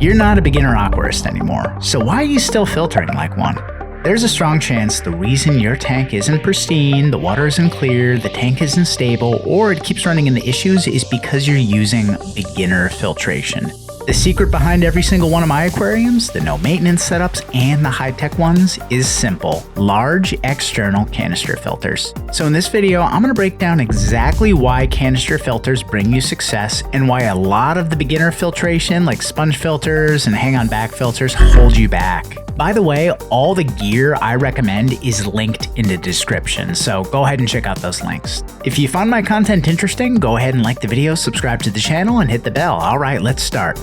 You're not a beginner aquarist anymore, so why are you still filtering like one? There's a strong chance the reason your tank isn't pristine, the water isn't clear, the tank isn't stable, or it keeps running into issues is because you're using beginner filtration. The secret behind every single one of my aquariums, the no maintenance setups and the high-tech ones, is simple: large external canister filters. So in this video, I'm going to break down exactly why canister filters bring you success and why a lot of the beginner filtration like sponge filters and hang-on back filters hold you back. By the way, all the gear I recommend is linked in the description, so go ahead and check out those links. If you find my content interesting, go ahead and like the video, subscribe to the channel, and hit the bell. Alright, let's start.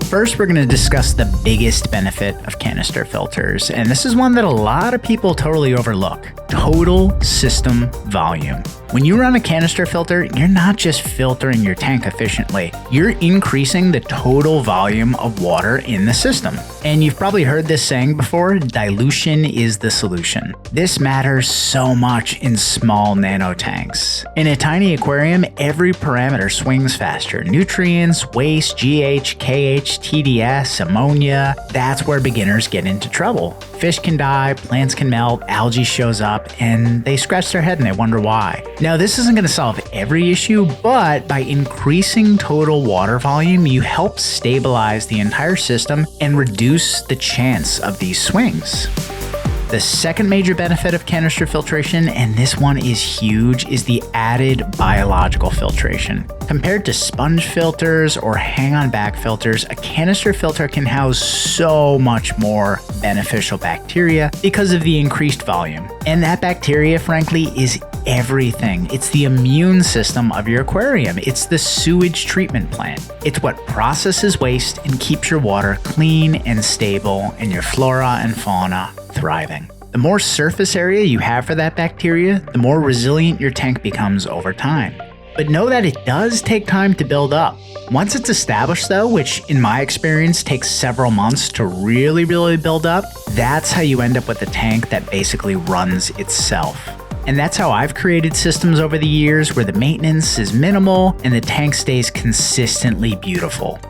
First, we're going to discuss the biggest benefit of canister filters, and this is one that a lot of people totally overlook: total system volume. When you run a canister filter, you're not just filtering your tank efficiently, you're increasing the total volume of water in the system. And you've probably heard this saying before: dilution is the solution. This matters so much in small nano tanks. In a tiny aquarium, every parameter swings faster: nutrients, waste, GH, KH, TDS, ammonia. That's where beginners get into trouble. Fish can die, plants can melt, algae shows up, and they scratch their head and they wonder why. Now, this isn't going to solve every issue, but by increasing total water volume, you help stabilize the entire system and reduce the chance of these swings. The second major benefit of canister filtration, and this one is huge, is the added biological filtration. Compared to sponge filters or hang-on back filters, a canister filter can house so much more beneficial bacteria because of the increased volume. And that bacteria, frankly, is everything. It's the immune system of your aquarium. It's the sewage treatment plant. It's what processes waste and keeps your water clean and stable and your flora and fauna thriving. The more surface area you have for that bacteria, the more resilient your tank becomes over time. But know that it does take time to build up. Once it's established though, which in my experience takes several months to really build up, that's how you end up with a tank that basically runs itself. And that's how I've created systems over the years where the maintenance is minimal and the tank stays consistently beautiful.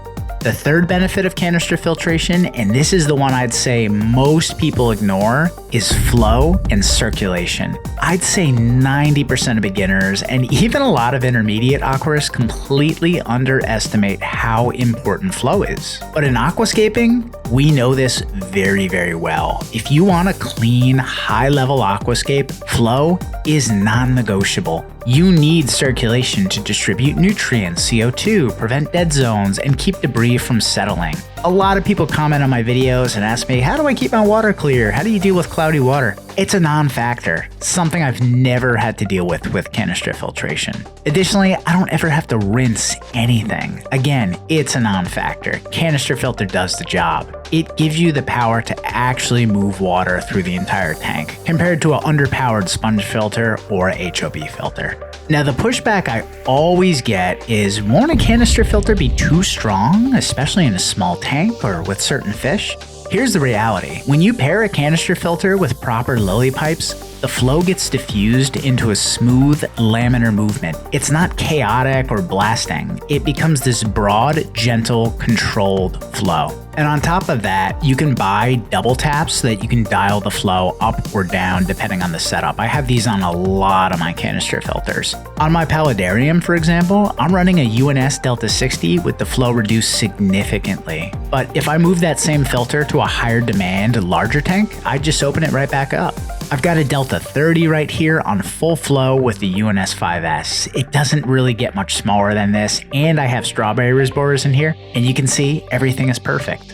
The third benefit of canister filtration, and this is the one I'd say most people ignore, is flow and circulation. I'd say 90% of beginners and even a lot of intermediate aquarists completely underestimate how important flow is. But in aquascaping, we know this very well. If you want a clean, high-level aquascape, flow is non-negotiable. You need circulation to distribute nutrients, CO2, prevent dead zones, and keep debris from settling. A lot of people comment on my videos and ask me, how do I keep my water clear? How do you deal with cloudy water? It's a non-factor, something I've never had to deal with canister filtration. Additionally, I don't ever have to rinse anything. Again, it's a non-factor. Canister filter does the job. It gives you the power to actually move water through the entire tank, compared to an underpowered sponge filter or a HOB filter. Now, the pushback I always get is, won't a canister filter be too strong, especially in a small tank or with certain fish? Here's the reality. When you pair a canister filter with proper lily pipes, the flow gets diffused into a smooth, laminar movement. It's not chaotic or blasting. It becomes this broad, gentle, controlled flow. And on top of that, you can buy double taps so that you can dial the flow up or down depending on the setup. I have these on a lot of my canister filters. On my paludarium, for example, I'm running a UNS Delta 60 with the flow reduced significantly. But if I move that same filter to a higher demand, larger tank, I just open it right back up. I've got a Delta 30 right here on full flow with the UNS 5S. It doesn't really get much smaller than this, and I have strawberry reservoirs in here, and you can see everything is perfect.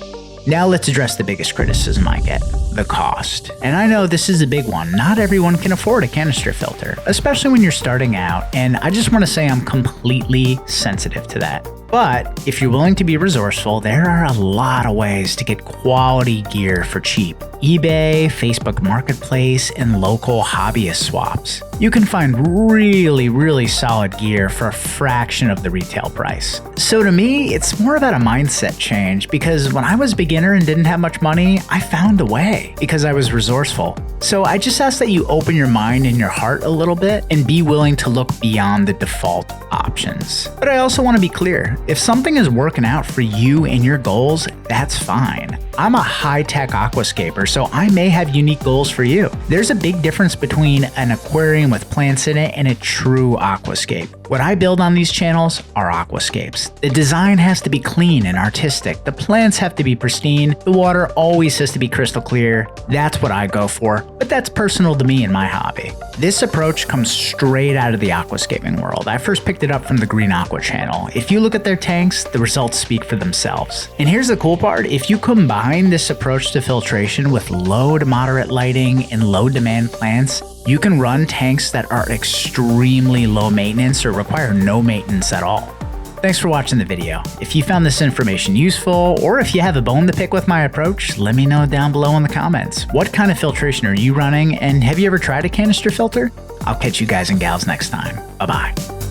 Now let's address the biggest criticism I get: the cost. And I know this is a big one. Not everyone can afford a canister filter, especially when you're starting out, and I just want to say I'm completely sensitive to that. But if you're willing to be resourceful, there are a lot of ways to get quality gear for cheap. eBay, Facebook Marketplace, and local hobbyist swaps. you can find really solid gear for a fraction of the retail price. So to me, it's more about a mindset change, because when I was a beginner and didn't have much money, I found a way because I was resourceful. So I just ask that you open your mind and your heart a little bit and be willing to look beyond the default options. But I also want to be clear, if something is working out for you and your goals, that's fine. I'm a high-tech aquascaper, so I may have unique goals for you. There's a big difference between an aquarium with plants in it and a true aquascape. What I build on these channels are aquascapes. The design has to be clean and artistic. The plants have to be pristine. The water always has to be crystal clear. That's what I go for, but that's personal to me and my hobby. This approach comes straight out of the aquascaping world. I first picked it up from the Green Aqua channel. If you look at their tanks, the results speak for themselves. And here's the cool part, if you combine this approach to filtration with low to moderate lighting and low demand plants, you can run tanks that are extremely low maintenance or require no maintenance at all. Thanks for watching the video. If you found this information useful, or if you have a bone to pick with my approach, let me know down below in the comments. What kind of filtration are you running, and have you ever tried a canister filter? I'll catch you guys and gals next time. Bye-bye.